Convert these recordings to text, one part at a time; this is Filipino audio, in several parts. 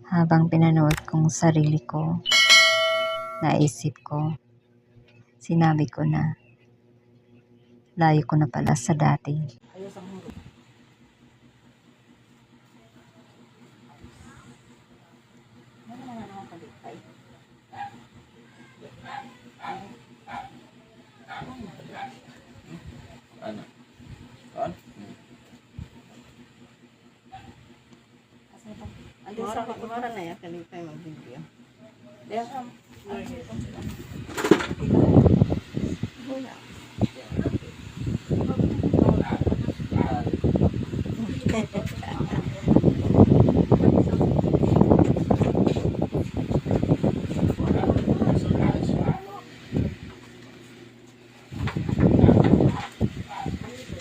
Habang pinanood kong sarili ko, naisip ko, sinabi ko na, layo ko na pala sa dati. Ano? On? Mara na ya kanita yung video. Dia kam.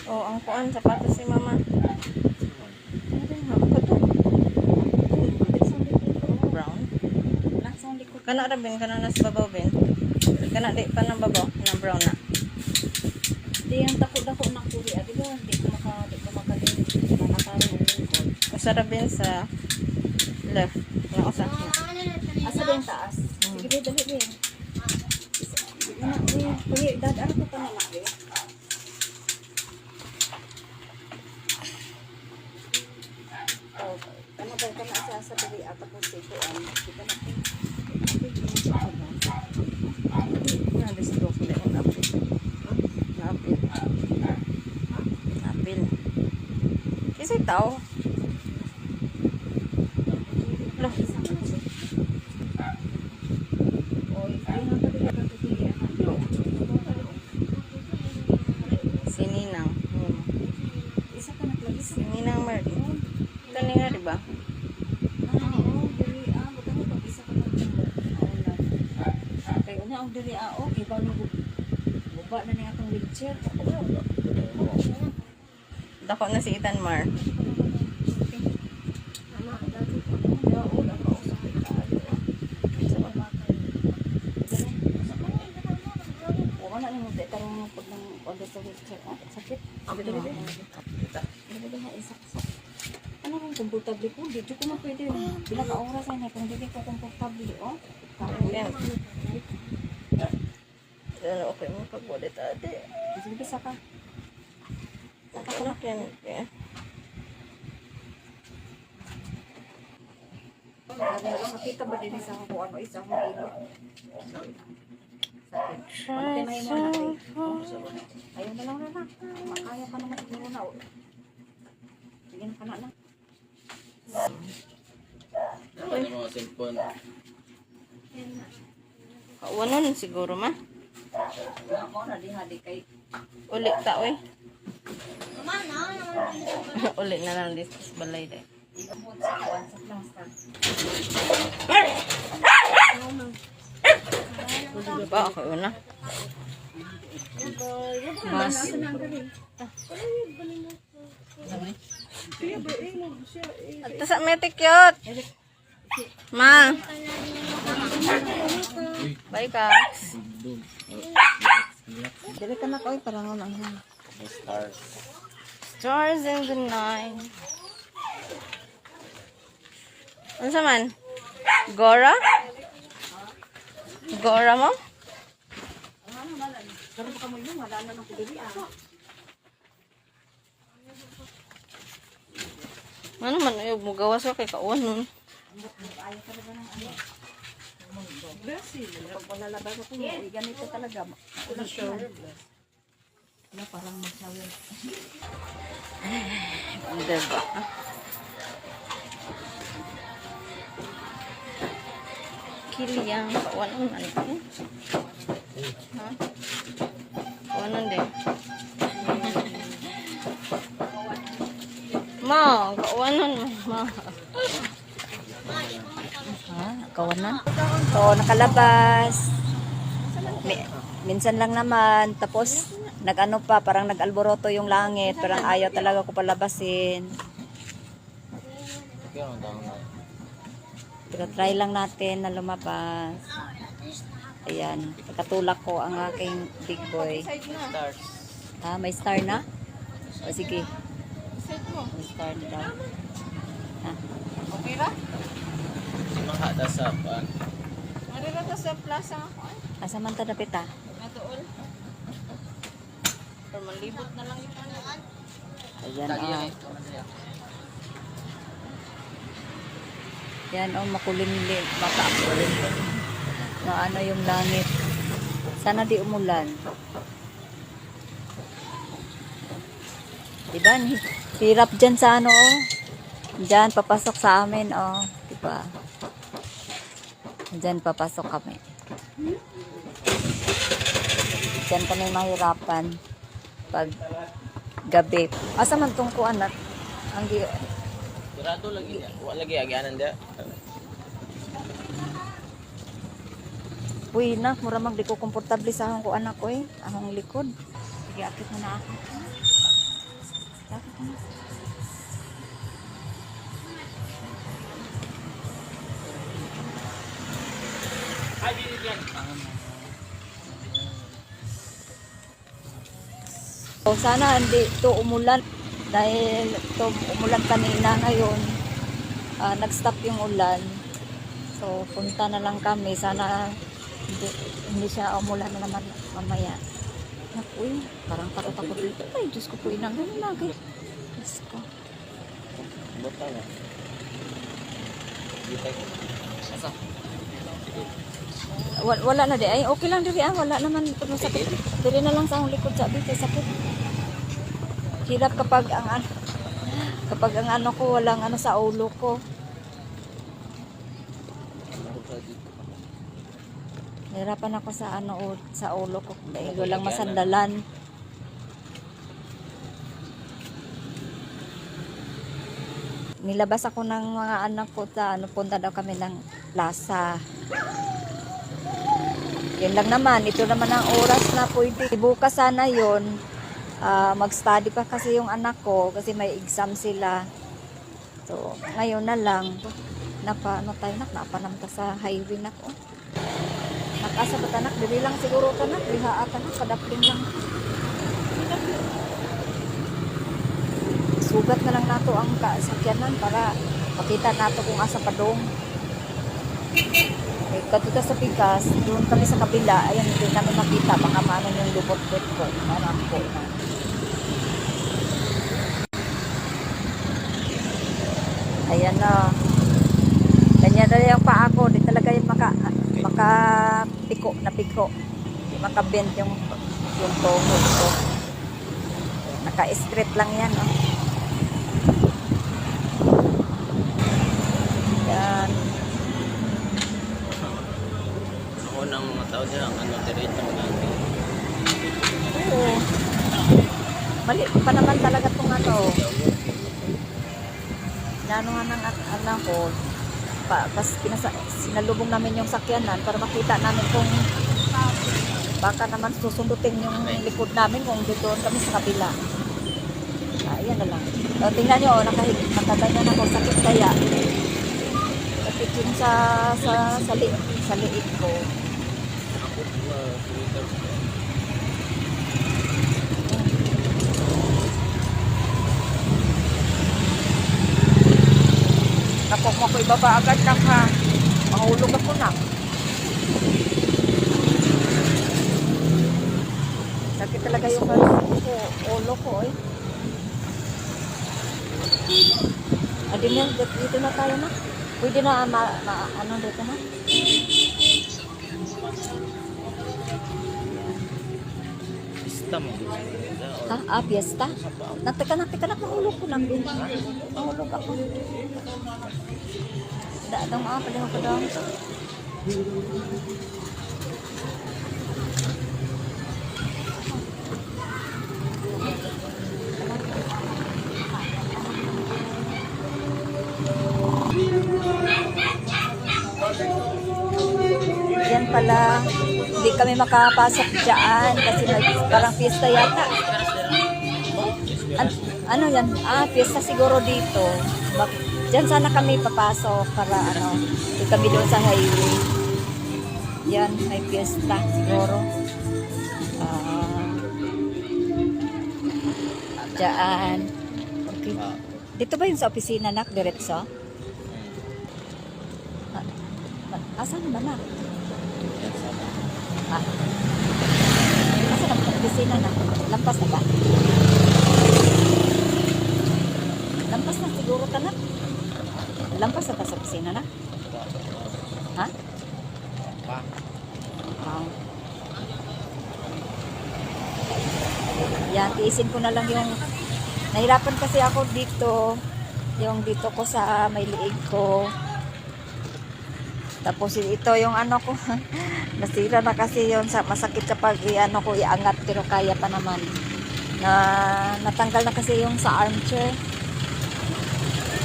Oh, ang kuan sapatos si mama. Brown. Kana ra ben kana nas babaw ben. Kana di pa nang babaw, nang brown na. Di ang dako-dako na kuri, di ba? Di ko makadin, Usa ra ben sa left. Nga usa. Asa din taas? Sige, dali din. Pagi, dadaan ko pa na eh. Ano ba ka na sa pagi at ako sa ikuan? Kita na. Na gusto ko na yung apil. Apil. Kasi tao. Loh. Sininang. Sininang Martin. Ito nga, diba? Kaya una ang dili okay ba mo buba na niya atong wheelchair. Dako na si Ethan Mar. Wala na mo tarong mo pud ng order sa wheelchair. Sakit. Dili na isaksak. Ano kung komportable ko? Di ko na pwede. Bila ka oras ay na kung dili ko komportable, oh. Yan. Okay mo pag-ulit ate. Sige, bisa ka. Ano yan? Makita ba din sa kung ano isa mo ilo? Sakit. Pagtinay mo na rin. Ayaw na lang na. Makaya pa naman siguro na. Sige na ka na. Ano yung mga cellphone? Kauwanon siguro ma. Ako na di kay. Uli ta oy. Uli na lang dito sa balay deh. Ikamot sa kuwan sa plaster. Ba ako una. Mas. At sa metik cute. Ma. Bye ka. Dili ka na koy para nga lang. Stars. Stars in the night. Ano sa man? Gora? Gora mo? Karon pa mo yung wala na nang dili Ano man yung mugawas ko kay kauwan nun. Ayaw ka ba ng ano? Pag malalabas ako, ganito talaga. Wala siya. Wala parang magsawin. Diba? Kiliyang kauwanan man eh. Ha? Kauwanan din. Ma, kauwanan ma. Kawanan. So, nakalabas. Minsan lang naman. Tapos, nag-ano pa, parang nag-alboroto yung langit. Parang ayaw talaga ko palabasin. Kaya ang tawag na. Pero try lang natin na lumabas. Ayan. Katulak ko ang aking big boy. Stars. Ha, may star na? O sige. May star na daw. Ha? Okay ra? Tas sa paan. Marira ka sa plaza ako ay. Asa man ta dapit ah? Natuol. Pero malibot na lang yung ano. Ayan Lagi ah. yan. Yan oh, makulimlim, makakulim. Na ano yung langit. Sana di umulan. Diba? Hirap dyan sa ano oh. Dyan, papasok sa amin oh. Diba? Dyan, papasok kami. Dyan kami mahirapan. Pag gabi. Asa man tong kuan at ang Durado lagi niya. Wala lagi agyanan dia. uy na, mura mag di ko komportable sa akong kuan ako eh. Akong likod. Sige, akit mo na ako. Akit mo na. So, sana hindi ito umulan dahil ito umulan kanina ngayon. Nag-stop yung ulan. So, punta na lang kami. Sana hindi siya umulan na naman mamaya. Uy, parang takot ako dito. Ay, Diyos ko po, inang ganun lagi. Diyos ko. Botang na. Gitay ko. Asa? Wala na di. Ay, okay lang diri ah. Wala naman ito masakit. Diri na lang sa akong likod sabi kay sakit. Hirap kapag ang ano ko walang ano sa ulo ko. Hirapan ako sa ano sa ulo ko dahil walang masandalan. Nilabas ako ng mga anak ko sa ano, punta daw kami ng plaza. Yan lang naman, ito naman ang oras na pwede. Bukas sana yon. Mag-study pa kasi yung anak ko kasi may exam sila. So, ngayon na lang. Napanamta sa highway na ko. Nakasa ba tanak? Dili lang siguro tanak. Liha tanak, kadapling lang. Sugat na lang nato ang sakyanan para makita nato kung asa padong. Kadto sa Pikas, doon kami sa kabila, ayan, hindi kami makita, baka maano yung lubot-bot ko, marang po na. Ayan na. Ganyan na yung paa ko, di talaga yung makapiko na piko. Di makabend yung tuhod ko. Naka-straight lang yan, no? Yan. Unang mga tao dyan, ano, diretso ng langit. Oo. Mali pa naman talaga itong ano. Inanuhan ng anak ko. Sinalubong namin yung sakyanan para makita namin kung baka naman susundutin yung likod namin kung doon kami sa kabila. Ayan na lang. So, tingnan nyo, nakaganyan ako, sakit kaya. Sakit yun sa liit ko. Napo mo ko ibaba agad na ha. Mahulog ako na. Sakit talaga yung ulo ko eh. Adin yan, dito na tayo na. Pwede na ano dito na? Pista mo. Fiesta? Natika na, mahulog ko lang din. Mahulog ako. Daadang pala ko daw. Yan pala, hindi kami makapasok dyan kasi parang fiesta yata. Ano yan? Fiesta siguro dito. Diyan sana kami papasok para ano, hindi kami doon sa highway. Yan, may fiesta siguro. Diyan. Okay. Dito ba yung sa opisina, nak? Diretso? Asan ba na? Ah. Asan ang opisina na? Lampas na ba? Lampas na siguro ka na. Lampas na ta sa opisina na? Ha? Wow. Yan, tiisin ko na lang yung nahirapan kasi ako dito. Yung dito ko sa may liig ko. Tapos ito yung ano ko. Nasira na kasi yun. Masakit kapag ano ko iangat pero kaya pa naman. Natanggal na kasi yung sa armchair.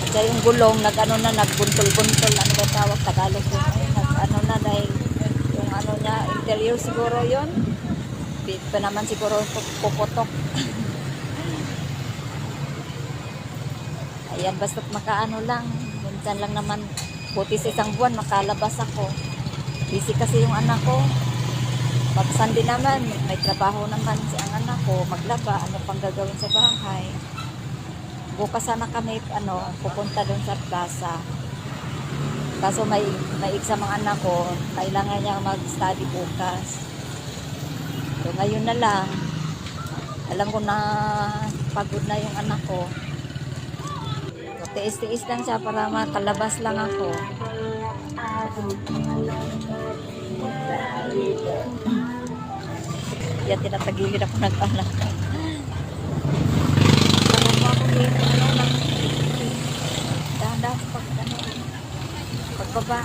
Kaya yung gulong nagbuntol-buntol. Ano ba tawag? Tagalog yun. Ano na dahil yung ano niya interior siguro yun. Bit pa naman siguro puputok. Ayan, basta't makaano lang. Minsan lang naman, buti sa isang buwan, makalabas ako. Busy kasi yung anak ko. Pag Sunday naman, may trabaho naman si ang anak ko. Maglaba, ano pang gagawin sa bahay. Bukas sana kami, pupunta doon sa plaza. Kaso may exam ang anak ko. Kailangan niya mag-study bukas. So, ngayon na lang. Alam ko na pagod na yung anak ko. Tiis-tiis lang siya para makalabas lang ako. Yan, tinatagilid ako ng anak. Tanong mo ako dito, dahan-dahan pagbaba.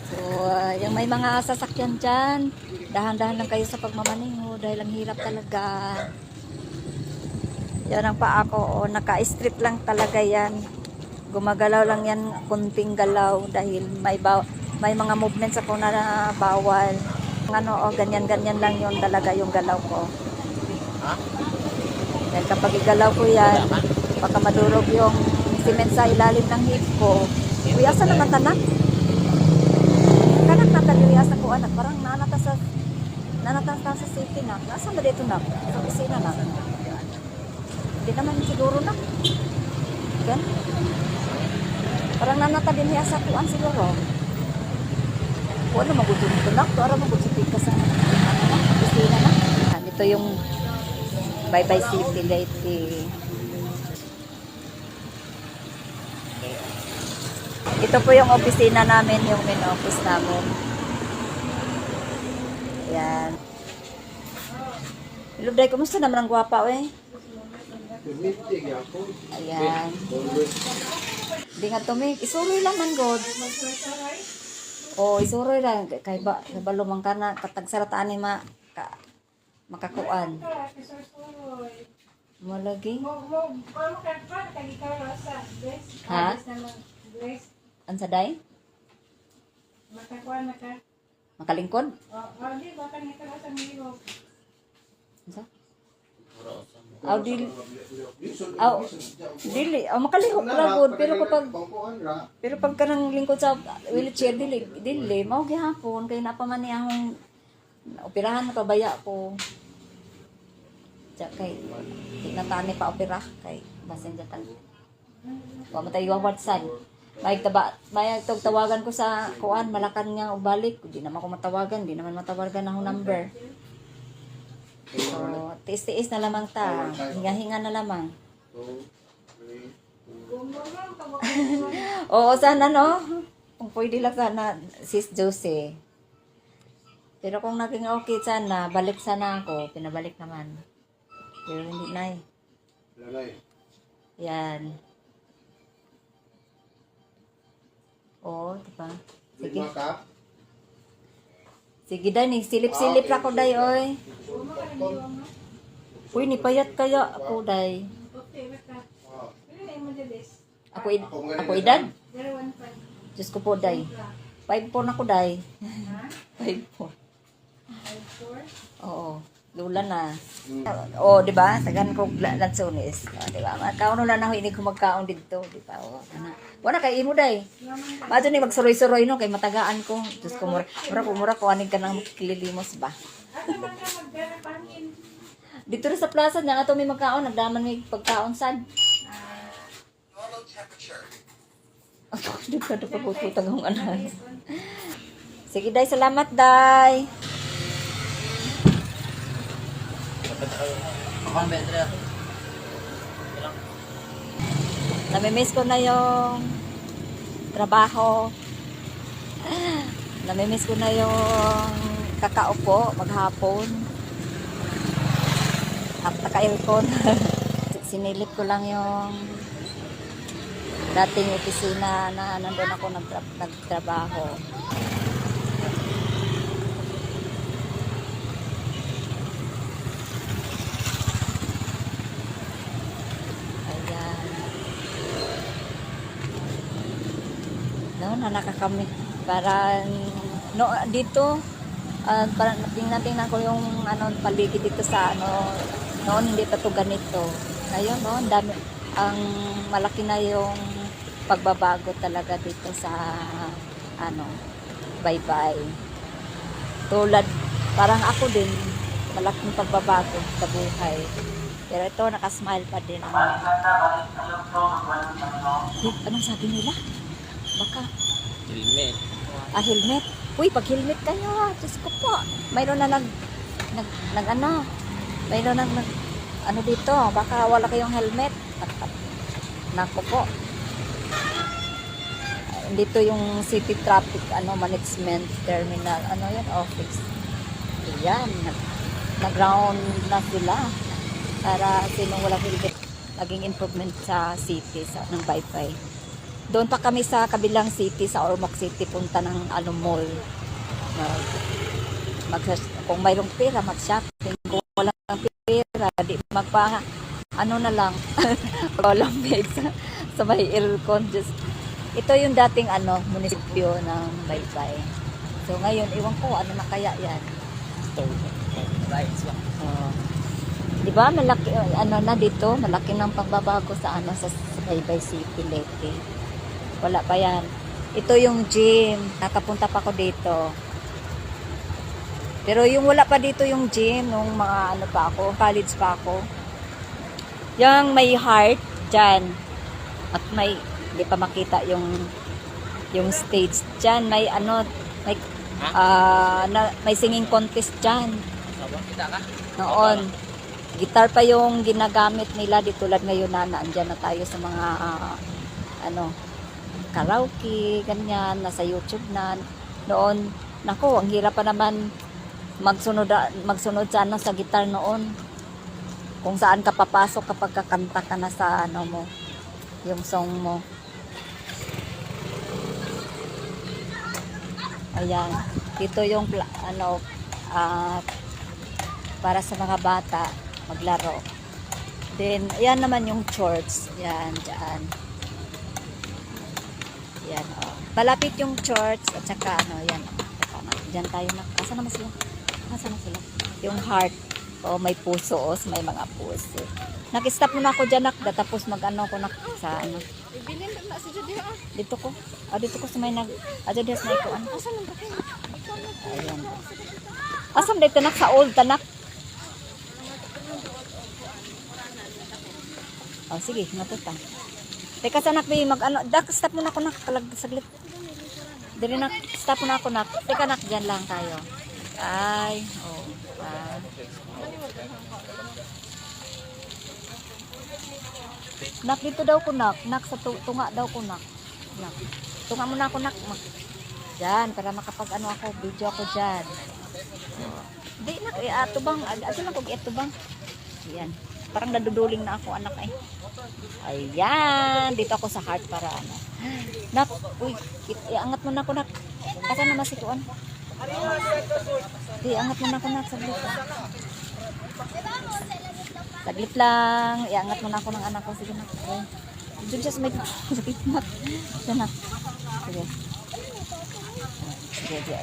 So, yung may mga sasakyan dyan, dahan-dahan lang kayo sa pagmamaneho dahil ang hirap talaga. Yan ang paa ko, naka-strip lang talaga yan. Gumagalaw lang yan, kunting galaw dahil may mga movements ako na bawal. Ganyan-ganyan lang yon talaga yung galaw ko. Dahil kapag igalaw ko yan, baka madurog yung cement sa ilalim ng hip ko. Kuya, saan naman tanak? Kanak nataguyas na ko, anak. Parang nanata sa city na. Nasaan ba dito na? Sa opisina na. Hindi naman siguro na. Gan? Parang nanata din niya sa kuan siguro. Kuan na magutun ito na. Ito ara magutupit ka sa opisina na. Ito yung bye-bye city lady. Ito po yung opisina namin, yung main office namin. Yan. Hello, Day. Kumusta naman ang gwapa, eh? Ayan. Hindi nga tumig. Isuroy lang man, God. Isuroy lang. Kay balumang ka na. Katagsarataan ni makakuan. Malagi. Ha? Ansa, Day? Makalingkod? Ansa? Dili. Makalihok ra gud pero pag kanang lingkod sa wheelchair dili mao gihapon kay napaman niya akong operahan na pabaya ko. Kay di na tani pa opera kay basin jatan. Wa matay watsan. May tawagan ko sa kuan malakan nga ubalik, di naman ko matawagan, di naman matawagan ang number. So, tiis-tiis na lamang ta. Hinga-hinga na lamang. Oo, sana no. Kung pwede lang sana, Sis Josie. Pero kung naging okay sana, balik sana ako. Pinabalik naman. Pero hindi na eh. Yan. Oo, diba? Sige. Sige, Day. Silip-silip ra ko, Day, oy. Uy, nipayat kaya ako, Day. Ako edad? Diyos ko po, Day. 5'4" na ko, Day. 5'4". Oo. Lula na. Oo, di ba? Tagan ko lansones. Di ba? Magkaon na ako, hindi ko magkaon dito. Di ba? Wala kay imo, Day. Mato ni magsuroy-suroy no, kay matagaan ko. Diyos ko, mura ko, aning ka nang kililimos ba? Dito na sa plaza, nga ito may magkaon, nagdaman may pagkaon sad. Di pa ito pagpuputang ang anak. Sige, Day. Salamat, Day. Kapag betre. Ilang? Namimiss ko na yung trabaho. Namimiss ko na yung kakaupo maghapon. At naka-aircon. Sinilip ko lang yung dating opisina na nandun ako nagtrabaho. Ayan. No, nanaka kami. Parang, no, dito, parang tingnan ko yung paligid dito sa noon hindi pa to ganito. Ngayon, no, dami, ang malaki na yung pagbabago talaga dito sa Baybay. Tulad, parang ako din, malaking pagbabago sa buhay. Pero ito, nakasmile pa din ako. Anong sabi nila? Baka, Helmet. helmet. Uy, pag helmet kayo, Diyos ko po. Mayroon na mayroon na dito, baka wala kayong helmet. Nako po. Dito yung city traffic, management terminal, yan, office. Ayan, nag-ground na sila. Para sinong walang helmet, naging improvement sa city, ng Baybay. Doon pa kami sa kabilang city, sa Ormoc City, punta ng mall. Kung mayroong pera, mag-shopping. Kung walang pera, di na lang, walang pera sa may aircon. Ito yung dating munisipyo ng Baybay. So ngayon, iwan ko, na kaya yan. Di ba, malaki, na dito, malaki ng pagbabago sa sa Baybay City lately. Wala pa yan. Ito yung gym. Nakapunta pa ako dito. Pero yung wala pa dito yung gym, nung mga college pa ako. Yung may heart dyan. At may, hindi pa makita yung stage dyan. May may singing contest dyan. Kita ka? Noon. Guitar pa yung ginagamit nila. Di tulad ngayon na naandyan na tayo sa mga karaoke, ganyan, nasa YouTube na. Noon, nako, ang hirap pa naman magsunod sa gitar noon. Kung saan ka papasok kapag kakanta ka na sa mo, yung song mo. Ayan, dito yung para sa mga bata maglaro. Then, ayan naman yung church. Yan, dyan. Yan, malapit yung church at saka yan. Diyan tayo na. Asa naman sila? Yung heart. May puso. May mga puso. Nag-stop muna ako dyan, tapos ko sa Ibilin na si Judy ha. Dito ko. Dito ko sa may Judy sa may kuan. Asan ang bakit? Ayan. Asam dito sa old tanak. Sige, natuta. Teka sa may stop muna ako saglit. Dili stop muna ako Teka dyan lang tayo. Ay, dito daw ko sa tunga daw ko tunga muna ako dyan, para makapag ako, video ako dyan. Di atubang, ato lang kung atubang. Ayan, parang naduduling na ako anak eh. Ayan, dito ako sa heart para uy, iangat mo na ako asa naman si Kuan? Di, angat mo na ako saglit. Saglit lang, iangat mo na ako ng anak ko. Sige na. Diyan siya sa may sakit na. Diyan na. Sige. Sige.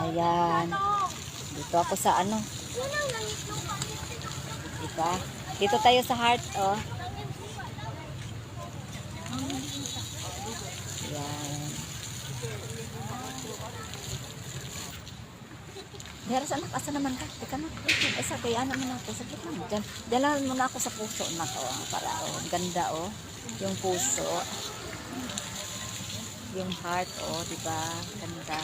Ayan. Dito ako sa Diba? Dito tayo sa heart, Ayan. Dera sa anak, asa naman ka? Teka na. Esa, kaya naman ako. Sakit lang. Dala muna ako sa puso, anak. Oh, para, oh, ganda, oh. Yung puso. Yung heart, oh, diba? Ganda.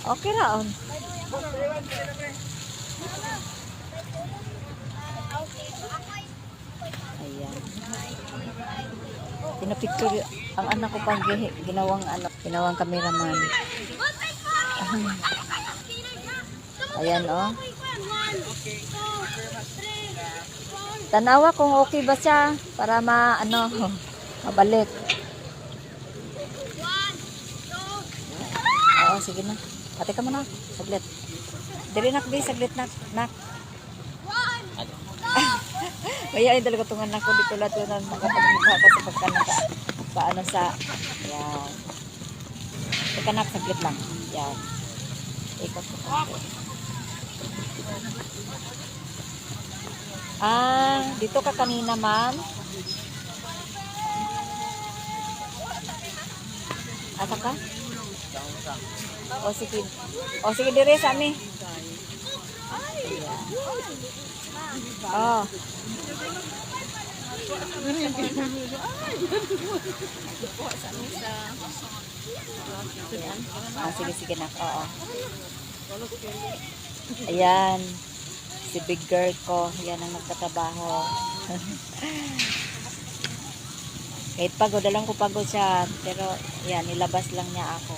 Okay ra, on. Ayan. Pinapicture ang anak ko pang ginawang cameraman. Ayan, oh. Tanawa kung okay ba siya para mabalik. Oo, sige na. Ate ka muna. Saglit. Dili nak, be. Saglit nak. Nak. Kaya ay talaga tungan ako dito lahat yun ang nakapagmukha ka sa pagkanaka. Paano sa... Yan. Teka nak, saglit lang. Yan. Ikot ko. Dito ka kanina, ma'am. Asa ka? O sige dire sa amin. Oh. Sige na. Oo. Ayan. Si big girl ko. Yan ang nagtatrabaho. Kahit pagod, alam ko pagod siya. Pero, yan, nilabas lang niya ako.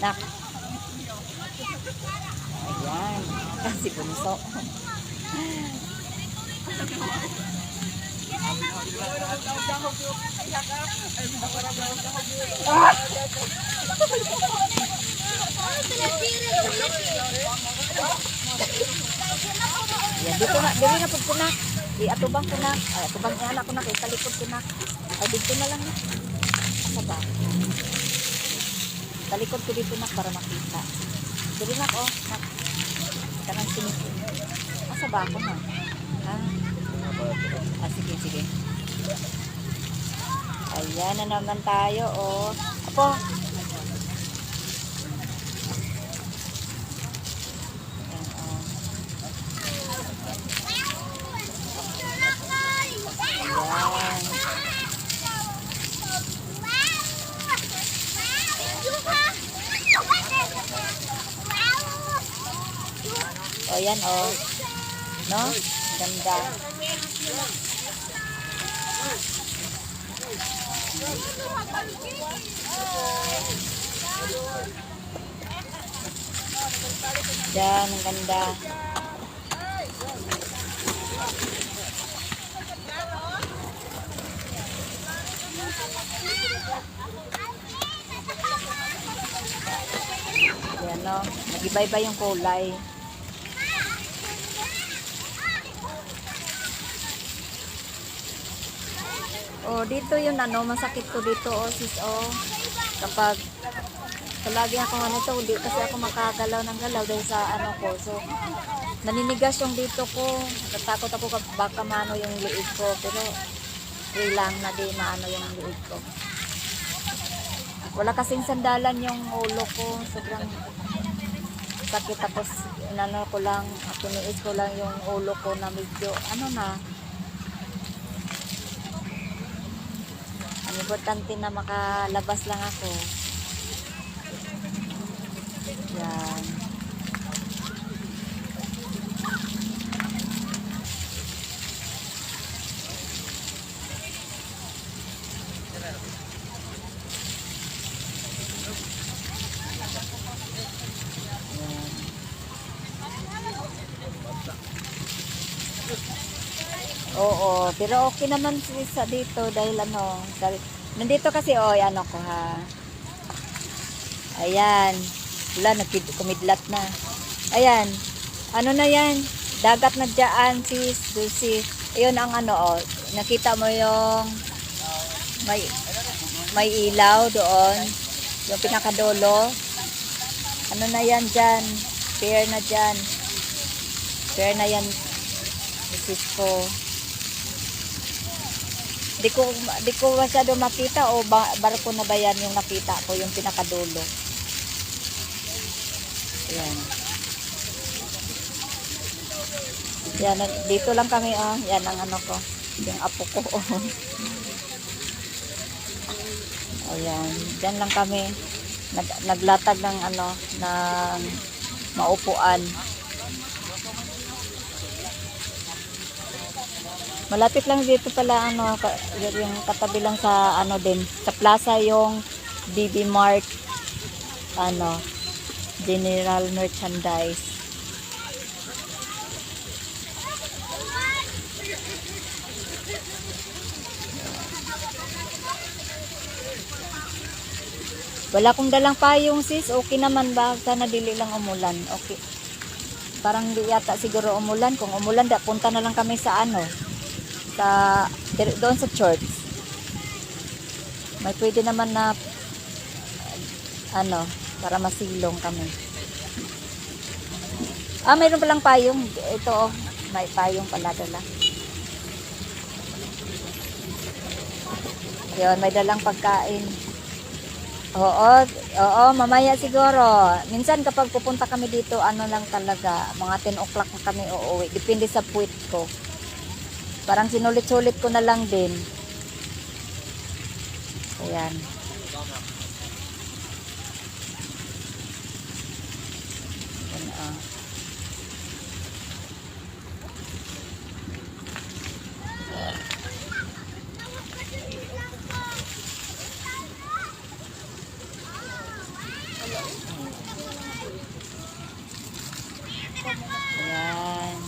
Nak. Ayan. Kasi bunso. Yan, dito na, dili na pud kunak. Atubang kunak. Ay, atubang ni anak ko na kay talikod kunak. Ay, dito na lang. Asa ba? Talikod ko dito nak para makita. Dili nak, oh. Nak. Kanang sinikin. Asa ba ako na? Sige. Ayan na naman tayo, oh. Apo. Ayan, oh. Ayan. O, yan, oh. No? Ganda. Yan, ang ganda. Yan, no? Nag-iba-iba yung kulay. Oh, dito yun masakit ko dito, oh, sis, oh. Kapag palagi ako to, hindi kasi ako makagalaw ng galaw dahil sa ko. So, naninigas yung dito ko. Natakot ako baka maano yung liig ko. Pero, free lang na di maano yung liig ko. Wala kasing sandalan yung ulo ko. Sobrang sakit. Tapos, tiniis ko lang yung ulo ko na medyo, ang importante na makalabas lang ako. Yan. Oo, pero okay naman sa dito dahil nandito kasi ko ha. Ayan. Wala, kumidlat na. Ayan. Ano na yan? Dagat na dyan, sis. Dulce. Ayun ang nakita mo yung may ilaw doon. Yung pinakadulo. Ano na yan dyan? Pier na dyan. Prepare na yan. Isis ko. Di ko masyado makita o barko na ba yan yung nakita ko, yung pinakadulo. Yan. Yan, dito lang kami, oh. Yan ang ano ko. Yung apo ko, oh. Ayan. Diyan lang kami. Naglatag ng ano, ng maupuan. Malapit lang dito pala, ano, yung katabi lang sa, ano din, sa plaza yung BB Mart, ano, General Merchandise. Wala akong dalang payong sis, okay naman ba? Sana dili lang umulan, okay. Parang hindi yata siguro umulan. Kung umulan, punta na lang kami sa ano, doon sa church. May pwede naman na, ano, para masilong kami. Mayroon palang payong. Ito, oh, may payong pala dala. Yun, may dalang pagkain. Oo, mamaya siguro. Minsan kapag pupunta kami dito, ano lang talaga, mga 10 o'clock na kami uuwi. Depende sa puwit ko. Parang sinulit-sulit ko na lang din. Ayan. Ayan, oh. Ayan.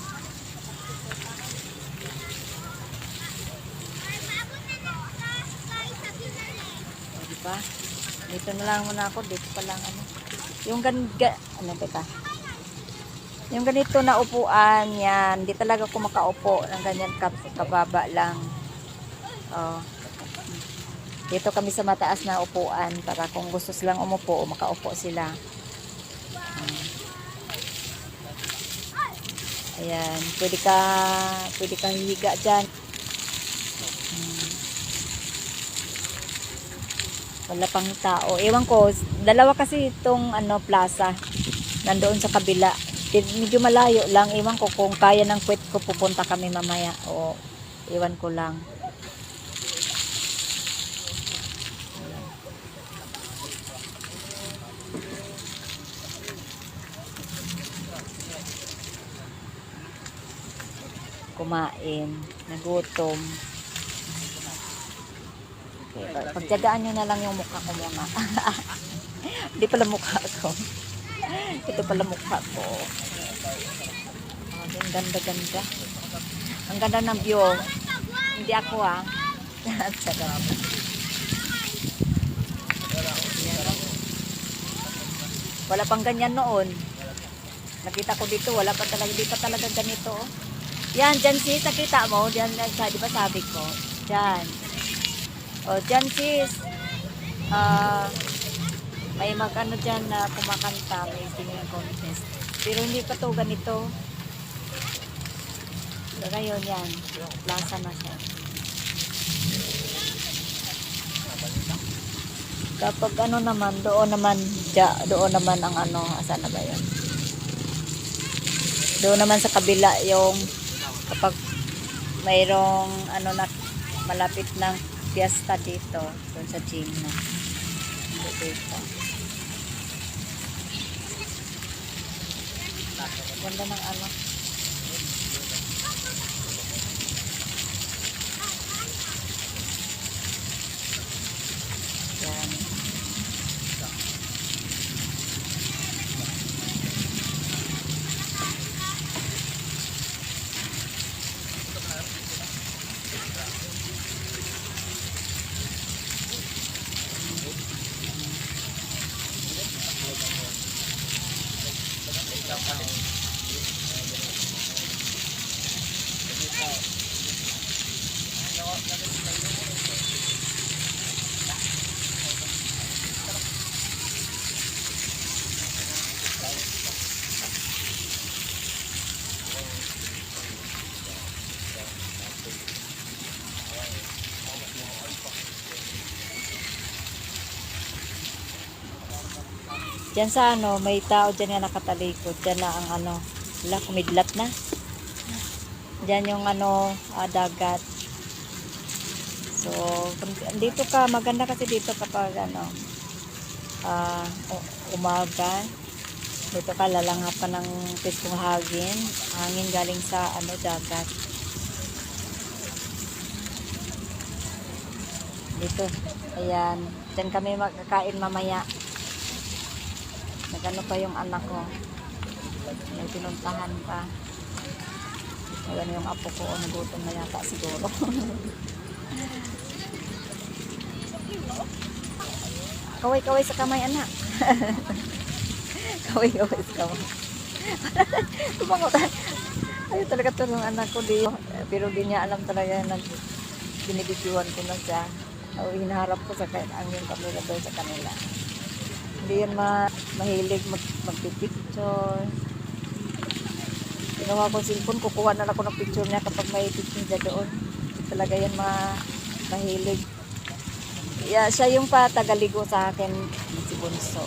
O, diba? Dito na lang muna ako. Dito pa lang ano. Yung ano teka? Yung ganito na upuan, yan. Di talaga ako makaupo ng ganyan kababa lang. Oh. Dito kami sa mataas na upuan para kung gusto silang umupo, makaupo sila. Ayan, pwede ka hihiga dyan. Wala pang tao. Ewan ko, dalawa kasi itong ano, plaza. Nandoon sa kabila. Medyo malayo lang. Ewan ko kung kaya ng kwet ko pupunta kami mamaya. O, ewan ko lang. Kumain, nagutom. Okay, pagtyagaan nyo na lang yung mukha ko muna. Hindi pala mukha ko. Ito pala mukha ko. Ang ganda-ganda. Ang ganda ng view. Hindi ako ah. Wala pang ganyan noon. Nakita ko dito, wala pa talaga, di pa talaga ganito. Yan, dyan sis, nakita mo, dyan, di ba sabi ko? Dyan. O, dyan sis. May mag-ano dyan na kumakanta, may singing contest. Pero hindi pa to ganito. So, ngayon yan, plaza na siya. Kapag ano naman, doon naman ang ano, asan na ba yun? Doon naman sa kabila yung kapag mayroong ano na malapit ng fiesta dito, doon sa gym na. Dito. Ganda ng ano. Yan. Diyan sa ano, may tao dyan nga nakatalikod. Diyan na ang ano, wala, kumidlat na. Diyan yung ano, dagat. So, dito ka, maganda kasi dito kapag ano, umaga. Dito ka, lalanghap ka ng piskong hangin galing sa ano, dagat. Dito, ayan. Diyan kami magkakain mamaya. Nagano pa yung anak ko. May pinuntahan pa. Ayan yung apo ko, nagutom na yata siguro. Kaway-kaway sa kamay, anak. Kaway-kaway sa kamay. Tumangutan. Ayun talaga to ng anak ko. Pero di niya alam talaga na binibitiwan ko na siya. O hinaharap ko sa ang yung camera daw sa kanila. Hindi yan mahilig magpipicture. Ginawa ko cellphone, kukuha na ako ng picture niya kapag may picture niya doon. Talaga yan mahilig. Yeah, siya yung patagaligo sa akin, si Bunso.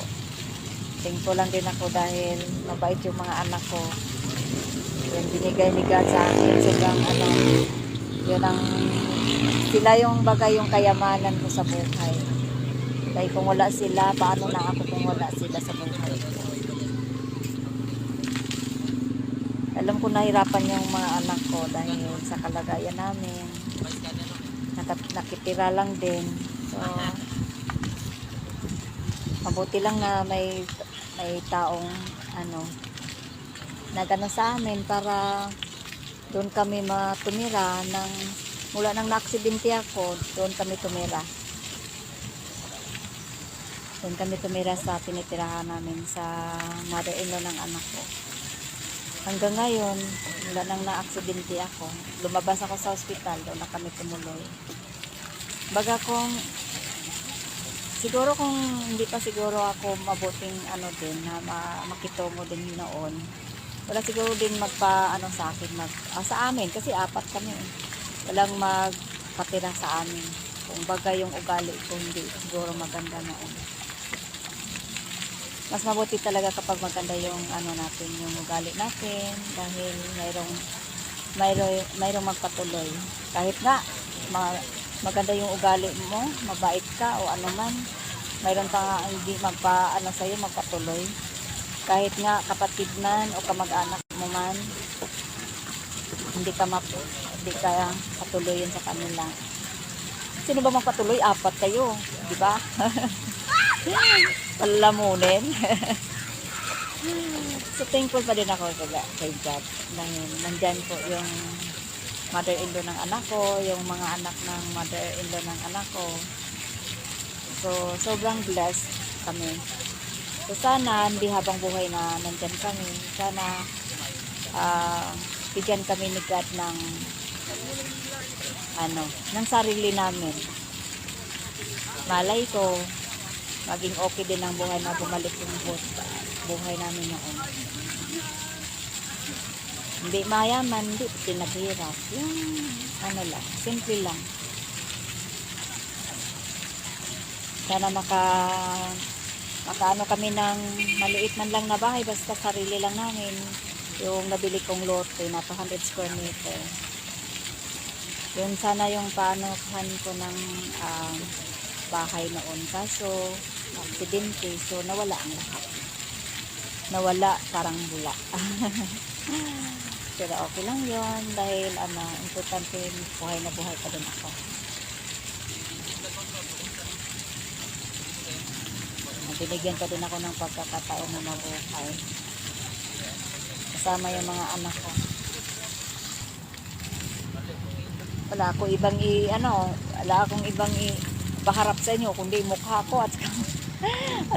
Thankful lang din ako dahil mabait yung mga anak ko. Yan, binigay ni God sa akin. Sobrang ano, yun ang, sila yung bagay yung kayamanan ko sa buhay. Dahil kung wala sila, paano na ako kung wala sila sa buhay ko? Alam ko nahirapan yung mga anak ko dahil sa kalagayan namin. Nakitira lang din. So, mabuti lang na may taong ano, nagano sa amin para doon kami matumira mula nang na-aksidente ako, doon kami tumira. Doon kami tumira sa tinitirahan namin sa mother-in-law ng anak ko. Hanggang ngayon, mula nang na-aksidente ako, lumabas ako sa ospital, doon na kami tumuloy. Baga siguro kung hindi pa siguro ako mabuting ano din, na makitungo din noon, wala siguro din magpa-ano sa akin, sa amin, kasi 4 kami. Walang magpatira sa amin. Kung baga yung ugali ko, hindi siguro maganda noon. Mas mabuti talaga kapag maganda yung ano natin, yung ugali natin, dahil mayroong magpatuloy. Kahit nga maganda yung ugali mo, mabait ka o ano man, mayroon pa hindi magpa-ano sa'yo, magpatuloy. Kahit nga kapatid man o kamag-anak mo man, hindi ka patuloyin sa kanila. Sino ba magpatuloy? 4 kayo, di ba? Palamunin. So thankful pa din ako kay God dahil nandyan po yung mother-in-law ng anak ko, yung mga anak ng mother-in-law ng anak ko. So sobrang blessed kami. So sana hindi habang buhay na nandyan kami, sana bigyan kami ni God ng ng sarili namin. Malay ko maging okay din ang buhay na bumalik yung buhay namin noon. Hindi mayaman, hindi pinaghirap. Yung lang, simple lang. Sana makaano kami ng maliit man lang na bahay, basta sarili lang namin. Yung nabili kong lote na 200 square meter. Yun sana yung paanohan ko ng bahay noon. Kaso aksidente, so nawala ang lahat. Nawala, parang bula. Pero okay lang yon dahil importante buhay na buhay pa din ako. Binigyan pa din ako ng pagkakataon na mabuhay. Kasama yung mga anak ko. Wala akong ibang paharap sa inyo kundi mukha ko at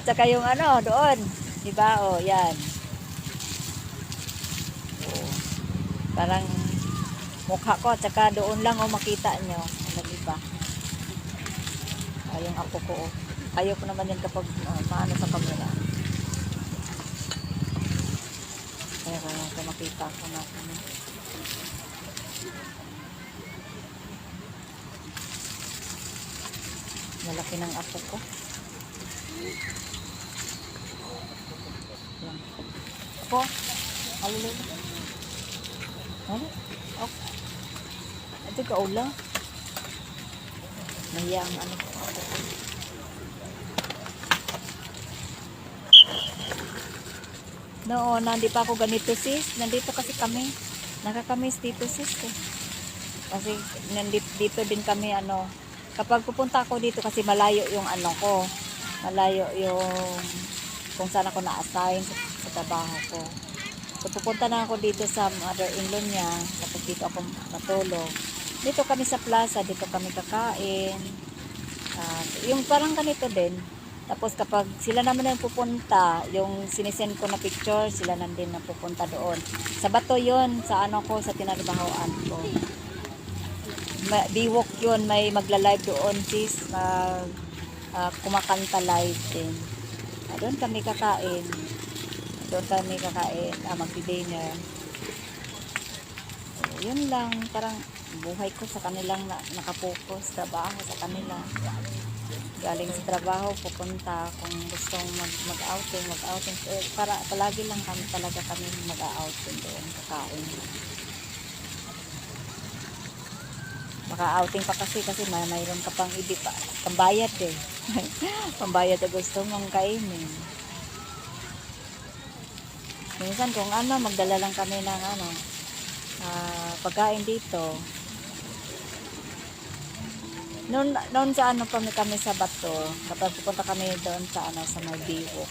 saka yung doon, di ba? Yan. Parang mukha ko at saka doon lang makita nyo. Di ba? Yung apo ko. Ayaw ko naman yan kapag maano sa camera. Kaya makita ko na malaki ng apo ko. ko. Halili. Ano? Okay. Ito ka ula. Nahiya ang ano ko. Noon, hindi pa ako ganito sis. Nandito kasi kami. Nakakamiss dito sis. Eh. Kasi dito din kami ano. Kapag pupunta ako dito kasi malayo yung ano ko. Malayo yung kung saan ako na-assign sa trabaho ko. So pupunta na ako dito sa mother-in-law niya. Tapos dito ako matulog. Dito kami sa plaza. Dito kami kakain. Yung parang ganito din. Tapos kapag sila naman yung pupunta, yung sinisend ko na picture, sila nandun na pupunta doon. Sa bato yun, sa ano ko, sa tinarbahoan ko. Biwok yun, may magla-live doon sis, kumakanta live din. Doon kami kakain. Magdi-dinner. So, yun lang, parang buhay ko sa kanilang nakapokus, trabaho sa kanila. Galing sa trabaho, pupunta kung gustong mag-outing. Para palagi lang kami mag-outing doon, kakain. Maka-outing pa kasi mayroon ka pang pambayad eh. Pambayad na gusto mong kainin. Minsan kung magdala lang kami ng pagkain dito. Noon sa kami sa bato, kapag pupunta kami doon sa sa may biwok.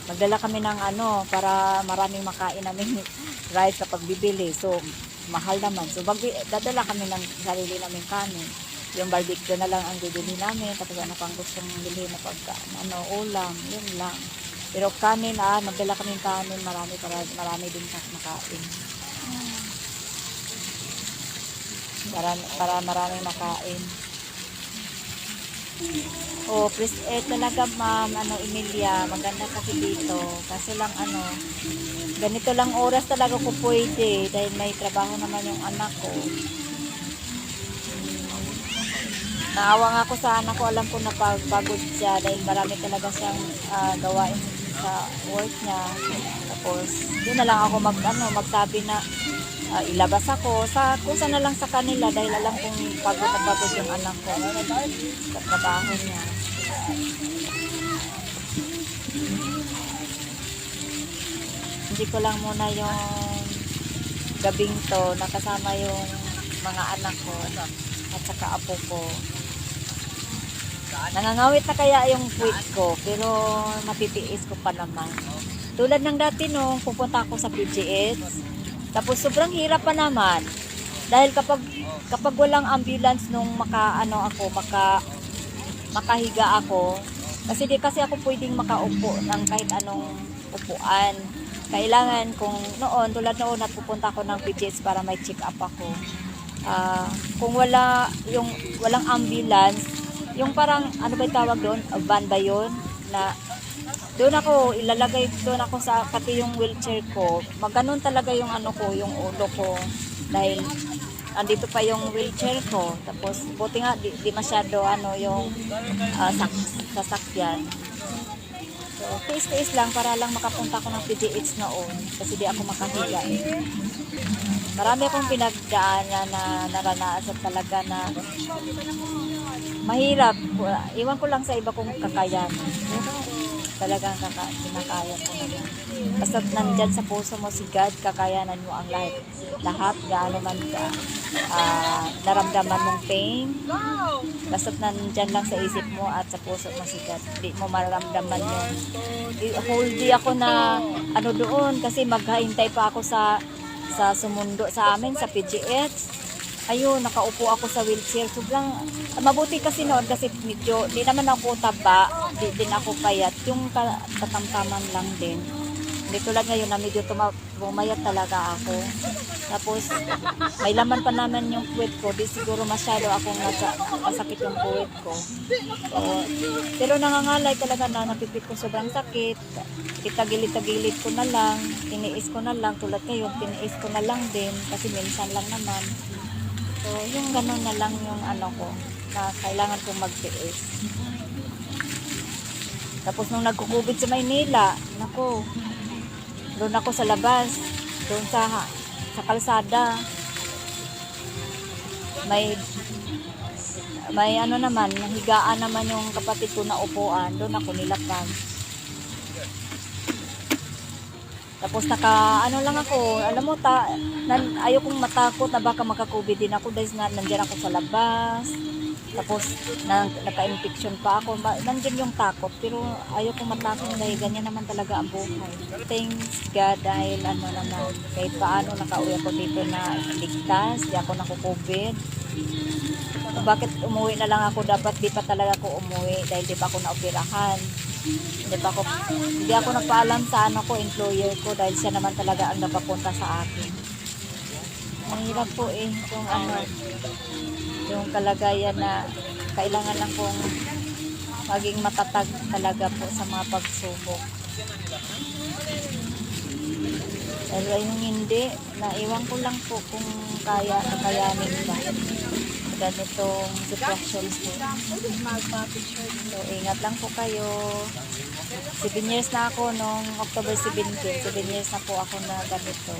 Magdala kami ng para maraming makain namin rice kapag bibili. So, mahal naman. So, dadala kami ng sarili namin kanin. Yung barbecue na lang ang bibili namin. Tapos pang gustong bilhin na ulam. Yun lang. Pero kanin, magdala kami ng kanin. Marami din makain. Para maraming makain. Oh, please, talaga ma'am, Emilia, maganda kasi dito. Kasi lang ganito lang oras talaga ko pwede dahil may trabaho naman yung anak ko. Naawa nga ako sa anak ko, alam ko na pagod siya dahil marami talaga siyang gawain sa work niya. Tapos, doon na lang ako magsabi na ilabas ako kung saan na lang sa kanila dahil alam kong pagod na pagod yung anak ko sa trabaho niya. Hindi ko lang muna yung gabing to nakasama yung mga anak ko at saka apo ko. Nangangawit na kaya yung puwit ko pero matitiis ko pa naman. Tulad ng dati nung pupunta ako sa PGH. Tapos sobrang hirap pa naman. Dahil kapag walang ambulance nung makahiga ako, kasi ako pwedeng makaupo ng kahit anong upuan. Kailangan tulad noon pupunta ako ng PGH para may check up ako. Kung walang ambulance, yung parang ba tawag doon? Van ba yun? Na doon ako sa pati yung wheelchair ko. Maganon talaga yung yung ulo ko dahil andito pa yung wheelchair ko. Tapos buti nga di masyado yung sasakyan. So tiis-tiis lang para lang makapunta ako ng PGH noon kasi di ako makahiga eh. Marami akong pinagdaanan na naranasan talaga na mahirap. Iwan ko lang sa iba kung kakayanan. Talagang kinakaya ko naman. Basta nandyan sa puso mo si God, kakayanan mo ang lahat gaano man ka naramdaman mong pain. Basta nandyan lang sa isip mo at sa puso mo si God, hindi mo mararamdaman yun. Whole day ako na doon kasi maghahintay pa ako sa sumundo sa amin sa PGH. Ayun, nakaupo ako sa wheelchair. Sobrang mabuti kasi noon kasi medyo di naman ako taba, di din ako payat. Yung katamtaman lang din. Hindi tulad ngayon na medyo bumayat talaga ako. Tapos may laman pa naman yung puwet ko. Di siguro masyado akong masakit yung puwet ko. So, pero nangangalay talaga na napipit ko sobrang sakit. Itagilid-tagilid ko na lang. Tiniis ko na lang. Tulad ngayon, tiniis ko na lang din. Kasi minsan lang naman. So, yung gano'n na lang yung ko, na kailangan kong magtiis. Tapos nung nagkukubid sa Maynila, nako, Doon ako sa labas, doon sa kalsada. May ano naman, higaan naman yung kapatid ko na upuan, doon ako nilapag. Tapos ano lang ako, alam mo ayokong matakot na baka maka-COVID din ako dahil nga nandiyan ako sa labas. Tapos naka-infection pa ako. Nandiyan yung takot pero ayokong matakot dahil ganyan naman talaga ang buhay. Thanks God dahil ano naman, kahit paano nakauwi ako dito na ligtas, di ako naku-COVID. Bakit umuwi na lang ako? Dapat di pa talaga ako umuwi dahil di pa ako naoperahan. Hindi ako nagpaalam sa employer ko dahil siya naman talaga ang napapunta sa akin. Ang hirap po yung kalagayan na kailangan lang kong maging matatag talaga po sa mga pagsubok. Pero yung hindi, naiwan ko lang po kung kakayanin ba ganitong sitwasyon po. So, ingat lang po kayo. 7 years na ako nung October 17. 7 years na po ako na ganito.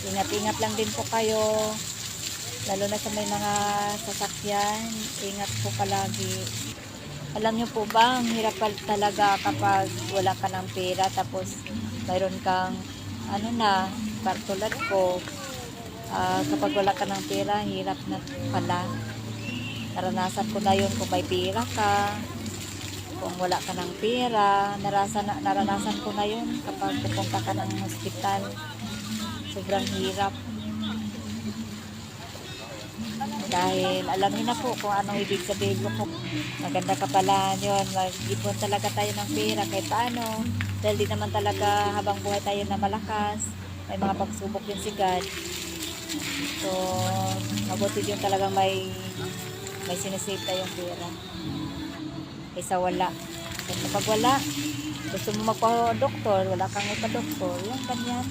Ingat-ingat lang din po kayo. Lalo na sa may mga sasakyan. Ingat po palagi. Alam niyo po ba, ang hirap talaga kapag wala ka ng pera tapos mayroon kang tulad ko, kapag wala ka ng pera, hirap na pala. Naranasan ko na yun kung may pera ka, kung wala ka ng pera, naranasan ko na yun kapag pupunta ka ng hospital. Sobrang hirap. Dahil alam niyo na po kung anong ibig sabihin ko. Maganda ka pala yun. Mag-ipon talaga tayo ng pera kahit paano. Dahil di naman talaga habang buhay tayo na malakas. May mga pagsubok din si God. So, mabuti din talagang may sinisave tayong pera. Kaysa wala. Kasi kapag wala, gusto mo magpa-doktor, wala kang ipa-doktor, yung ganyan.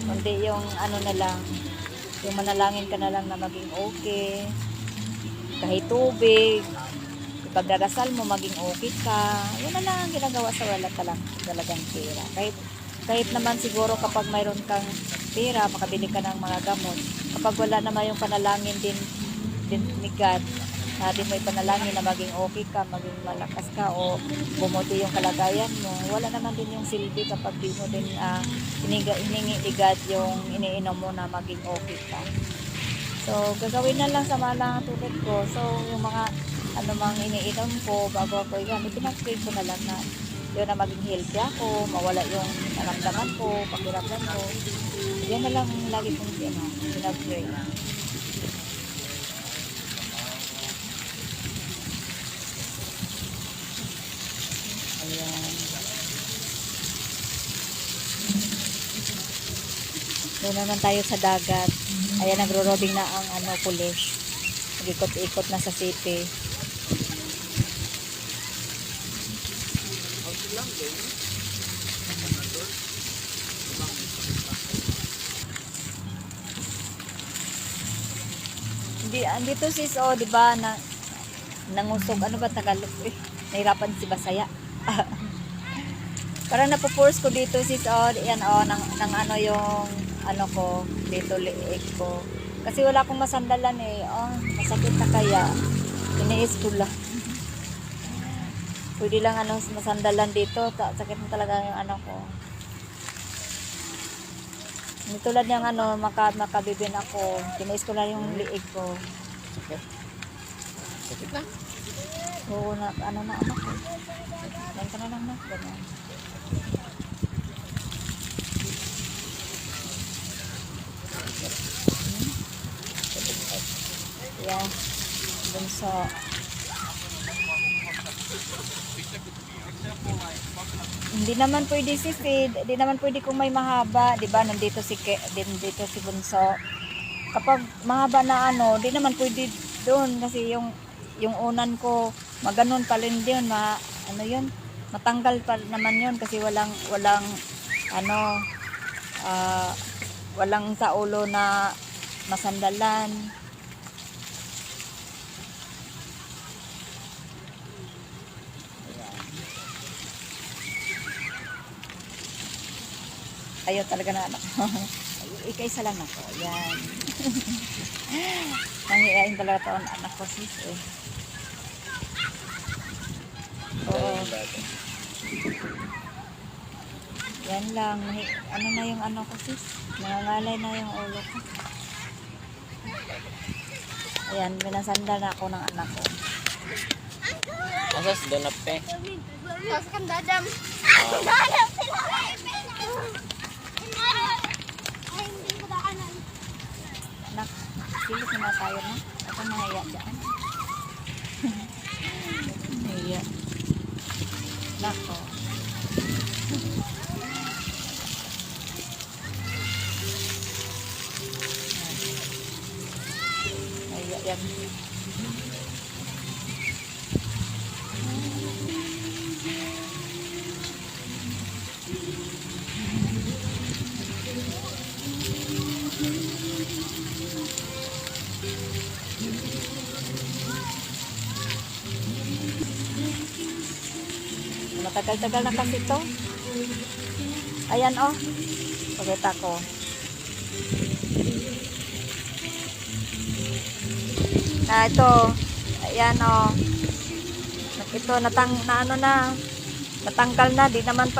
Kundi yung na lang, yung manalangin ka na lang na maging okay, kahit tubig, ipagdarasal mo maging okay ka, yun na lang ang ginagawa sa wala talagang pera. Kahit naman siguro kapag mayroon kang pera, makabili ka ng mga gamot. Kapag wala naman yung panalangin din ni God, natin mo ipanalangin na maging okay ka, maging malakas ka, o bumuti yung kalagayan mo, wala naman din yung silbi kapag di mo din hiningi ni God yung iniinom mo na maging okay ka. So, gagawin na lang sa mga tulad ko. So, yung mga mang iniinom ko bago ako pinag-pray ko na lang na yun na maging healthy ako, mawala yung naramdaman ko, pakiramdam ko. Yan na lang lagi kong pinag-pray. Ayan. Doon naman tayo sa dagat. Ayan, nagro-roding na ang pulis. Nag-ikot-ikot na sa city. Andito sis, di ba, nangusog, ano ba Tagalog? Nahirapan si Basaya. Parang napo-force ko dito sis, yan nang yung ko, dito liig ko. Kasi wala akong masandalan masakit na kaya. Iniis ko lang. Pwede lang masandalan dito, sakit na talaga yung ko. Tulad niyang makabibin ako, tiniis ko lang yung liig ko. Sakit na? Oo, na anak ko. Yan ka na lang na. Ganun. Yan. Bunso. Hindi naman pwede si Sid, hindi naman pwede kung may mahaba, 'di ba? Nandito si Bunso. Kapag mahaba na hindi naman pwede doon kasi yung unan ko maganon pa rin din, matanggal pa naman 'yon kasi walang walang sa ulo na masandalan. Ayaw talaga na anak ko. Ikaisa lang ako. Yan. Nangiyain talaga ito ang anak ko sis eh. Oo. Yan lang. Ano na yung ano ko sis? Nangangalay na yung ulo ko. Ayan, binasanda na ako ng anak ko. Asas, doon na pe. Tapos kang dadam. Dadam sila. Ay, hindi ko daanan. Anak, silip na tayo na. Ako nahiya dyan. Nahiya. Nako. Nahiya yan. Matagal-tagal na kasi ito. Ayan oh. Pakita ko. Ito. Ayan oh. Ito natanggal na. Di naman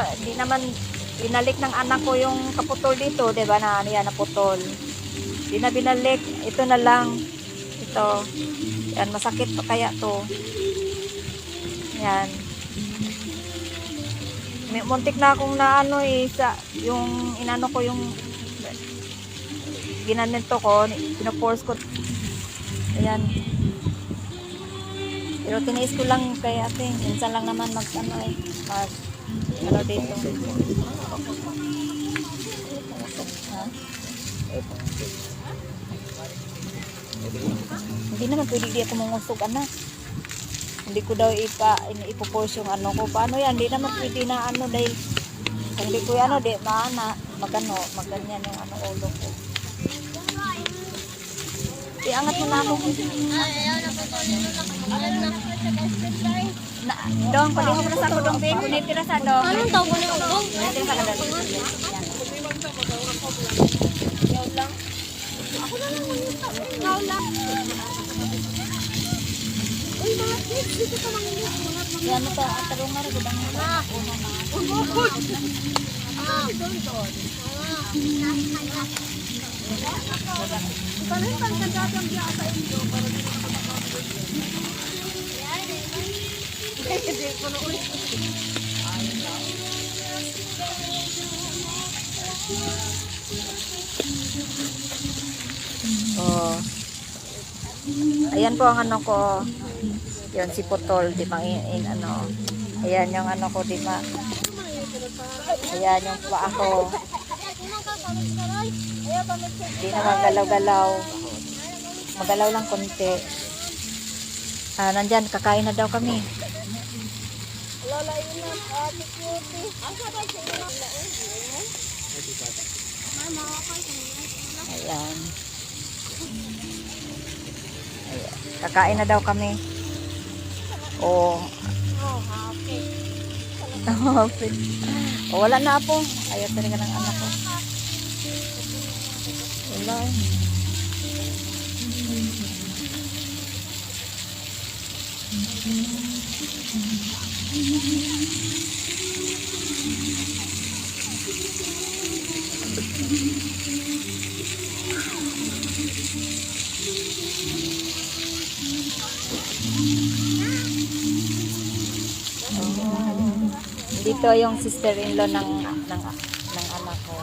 binalik ng anak ko yung kaputol dito, 'di ba? Na ano yan, naputol. Di na binalik. Ito na lang. Ito. Yan, masakit pa kaya to. Yan. Muntik na akong naano yung inano ko yung ginanito ko, pinaforce ko. Ayan. Pero tiniis ko lang kay ate. Minsan lang naman mag dito. Ha? Hindi naman pwede di ako mangusog anak. Hindi ko daw ipo-force yung ano ko. Paano yan? Hindi naman pwede na ano dahil kung hindi ko yan maganyan yung ano ulo ko. Iangat mo na ako. Ayaw na po to. Alam na po sa gasket line. Dong, palihog na sa ako dong, babe. Kunit tira sa dong. Anong tawag mo yung dong? Kunit tira sa dong. Yaw lang. Ako na lang yun. Yaw lang. Uy, mga kids, dito ka manginis. Yan mo to, tarong nga rin. Gudang mo to. Palitan ka dadang diya sa inyo. Hindi ko na ulit. Oh. Ayan po ang ano ko. Yun si Putol, di ba? Ano. Ayan yung ano ko, di ba? Ayan yung paa ko. Di na magalaw-galaw. Magalaw lang konti. Nandyan, kakain na daw kami. Lola yun na, ate cutie. Ang sabay sa inyo. Mama, ako Ayan. Ayan. Kakain na daw kami. Oh. happy. Happy. Oh, wala na po. Ayaw talaga ng anak ko. Wala. Dito yung sister-in-law ng anak ko.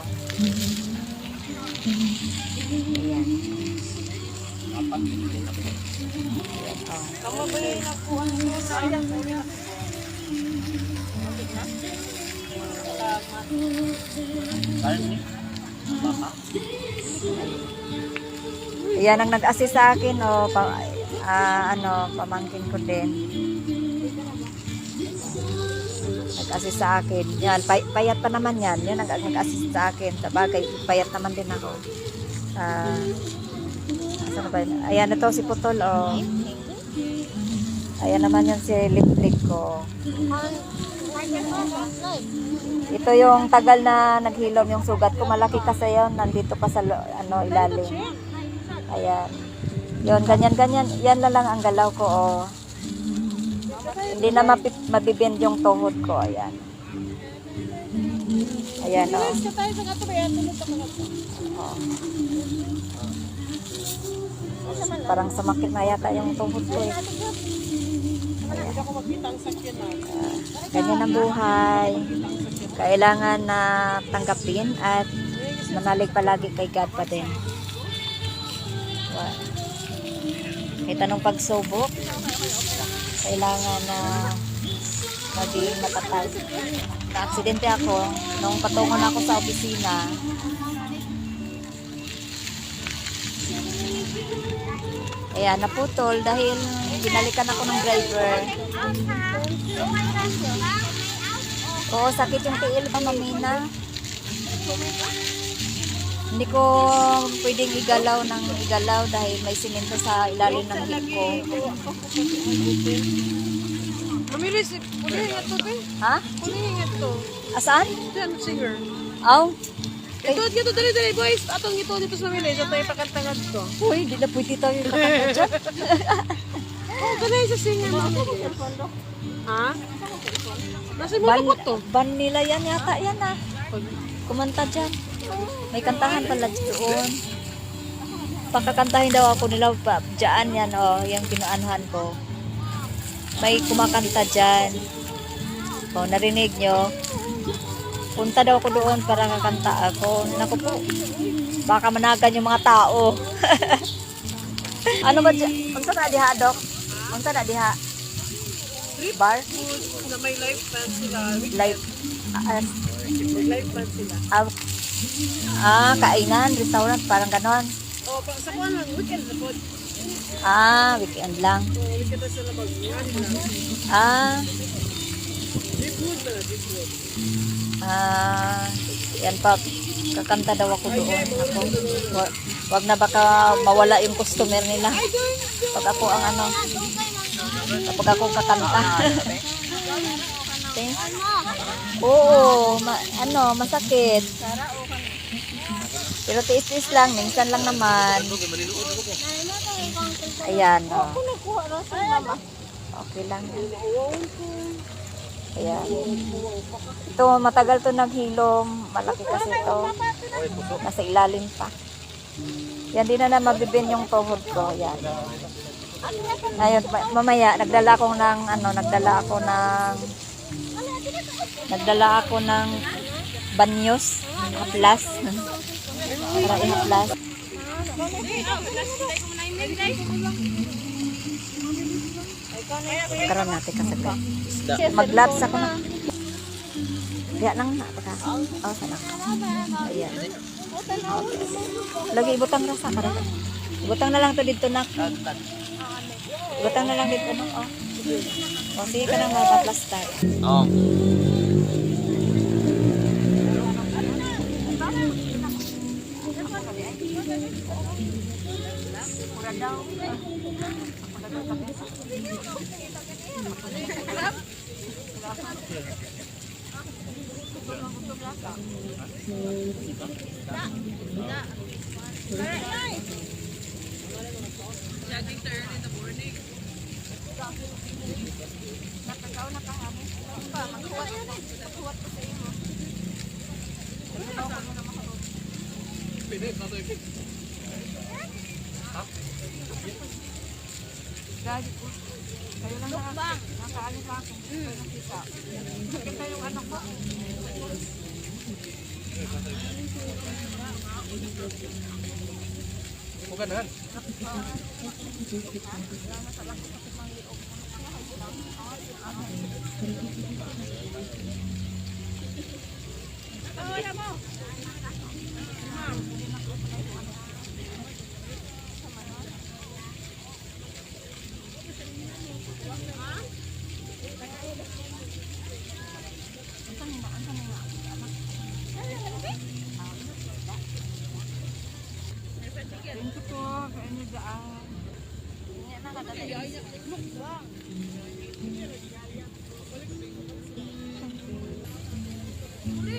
Ayan. Kamu ba yun ako ang sayang mo niya? Ayan ang nag-assist sa akin pamangkin ko din. Nag-assist sa akin. Yan, payat pa naman yan. Yan nag-assist sa akin. Sabagay, payat naman din ako. Ano ba? Ayan, ito si Putol, oh. Ayan naman yung si Lip-Lip ko. Ito yung tagal na naghilom yung sugat ko. Malaki kasi yun. Nandito pa sa ilalim. Ayan. Yun, ganyan. Yan na lang ang galaw ko. Oh. Hindi na mabibend yung tuhod ko. Ayan. Ayan, oh. Oh. Parang sumakit na yata yung tuhod ko eh. Ganyan ang buhay. Kailangan na tanggapin at manalig palagi kay God pa din. Kahit anong pagsubok, kailangan na maging matatag. Na-aksidente ako nung patungon ako sa opisina. Ayan, naputol dahil binalikan ako ng driver. Oo, sakit yung tiil pa, mamina. Hindi ko pwedeng igalaw dahil may simento sa ilalim ng hip ko. Mamilis, kulihin nga to, be. Ha? Kulihin nga to. Asaan? Diyan, singer. Aw? Ito, dali, boys. Atong ito dito sa mamilis. Ito yung pakantangad to. Uy, di na pwede tayo kakanta dyan. Oh, dali sa singer mo. Ha? Nasa mo ko to. Ban nila yan yata yan ah. Kumanta dyan. May kantahan pala doon. Pagkakantahin daw ako nila pa. Diyan yan oh, yung pinaanuhan ko. May kumakanta dyan. O, narinig nyo. Punta daw ako doon para kakanta ako. Naku po, baka managan yung mga tao. Ano ba dyan? Unsa na diha, Dok? Unsa na diha? Bar? Na may live band sila. Live? Live band sila. Kainan, restaurant, parang ganon. Oh, sa kuwan lang, weekend na po. Weekend lang. Weekend na sila mag-run na. Deep wood. Yan pa, kakanta daw ako doon. Ako, wag na baka mawala yung customer nila. Pag ako ang kapag ako kakanta. Oo, masakit. Pero tiis-tiis lang, minsan lang naman. Ayan, oh. Okay lang. Ayan. Ito, matagal to naghilom. Malaki kasi ito. Nasa ilalim pa. Yan, di na mabibin yung tuhod ko. Yan. Ngayon, mamaya, nagdala ako ng banyos. Haplas. Para ihaplas. Karoon natin kasagay. Mag-gloves ako na. Diya lang na. Sana. Ayan. Okay. Lagi ibutang rasa. Ibutang na lang to dito na. Ibutang na lang dito na. Sige ka nang mapaplastar. Oo.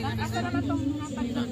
Asa na itong natagdag?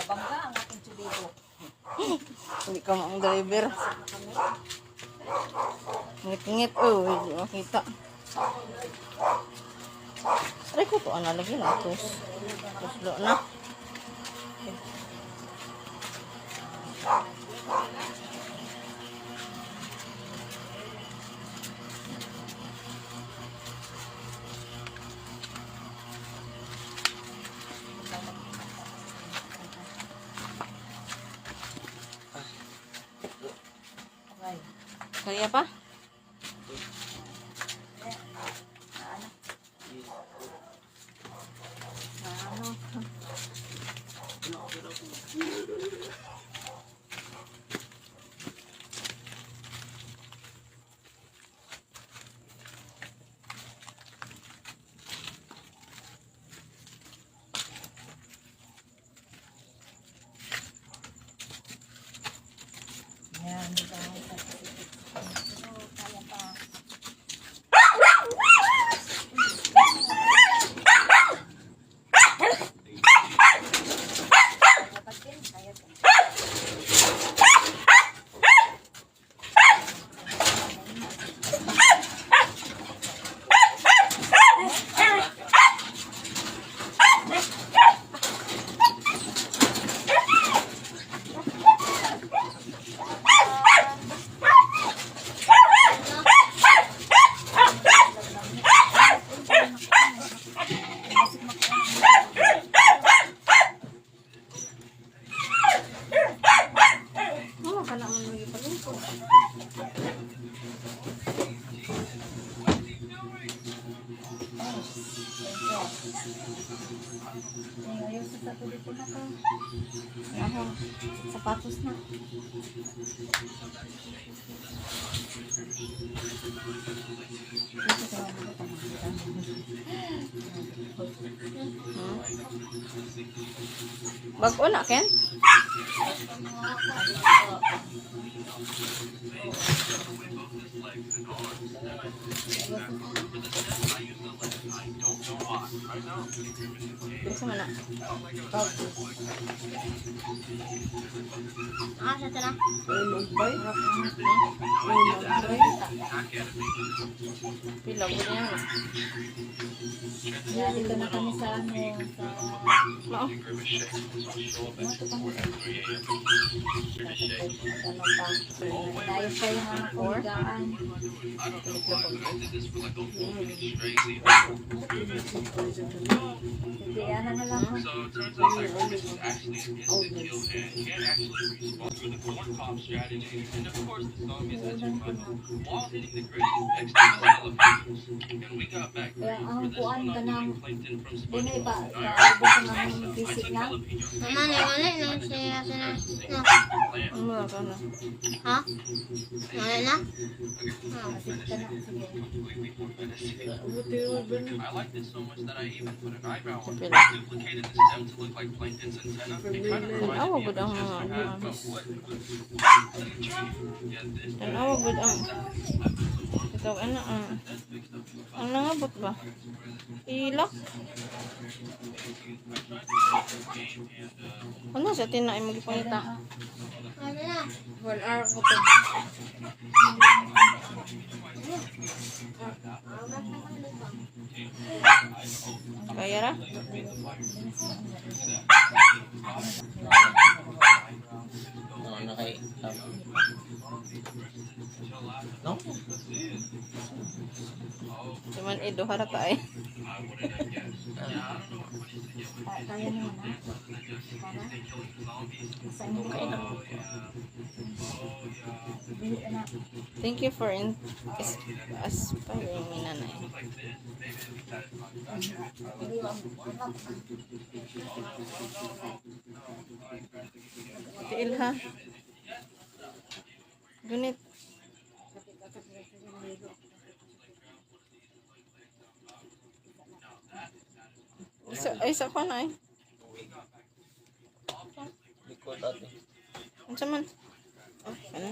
Bangga ang ating tubero. Hindi ka ang driver. Ngit-ngit. Oh, hindi makita. Aray ko to, ano lagi na. Tuslo na. Kaya pa? Yan, dito. Sapatos na. Bago na, Ken? Bisa mana? Ah, sa tara. Pila po niya. Yan, dito na kami sa ano, sa... No. Dahil kayo mga kuligaan. Hindi, ano na lang. Kaya ang kuan ka ng dinay ba kaabo ka ng visit na? Mama, nawala na siya na. Ano ka na? Ha? Wala na? Visit ka na. Sige. I liked it so much that I even put an eyebrow on it. Pila. Duplicated the stem to look like plankton's antenna. Tanawa gud ang tanawa gud ang ito ano ang nangabot ba? Ilak. Ano sa tinay mo gipangita? Wala na. 1 hour ko to. Kaya ra? No, kay no? Cuman ido harata eh. Kaya naman na. Para sa inyo Okay na. dili na. Thank you for aspiring me nanay. Tiil ha. Gunit. Isa ko na eh. Likod ate. Unsa man? Oh, ano?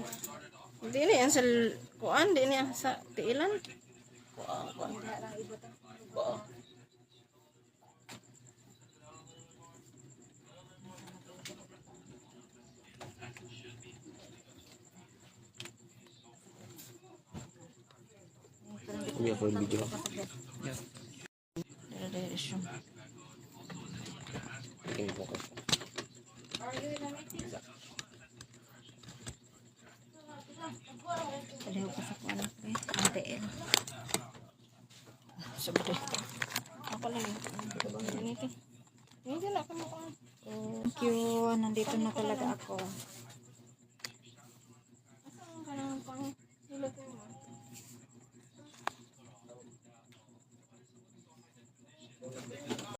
Di ni ang sa kuan, di ni ang sa tiilan. Kuha. Kuya po yung video. Dere siya. Tingin po kayo. Pareho ka sa kuan eh. Ang TL. Sabi. Ako lang. Ganito. Hindi na ako makuha. Thank you. Nandito na talaga ako.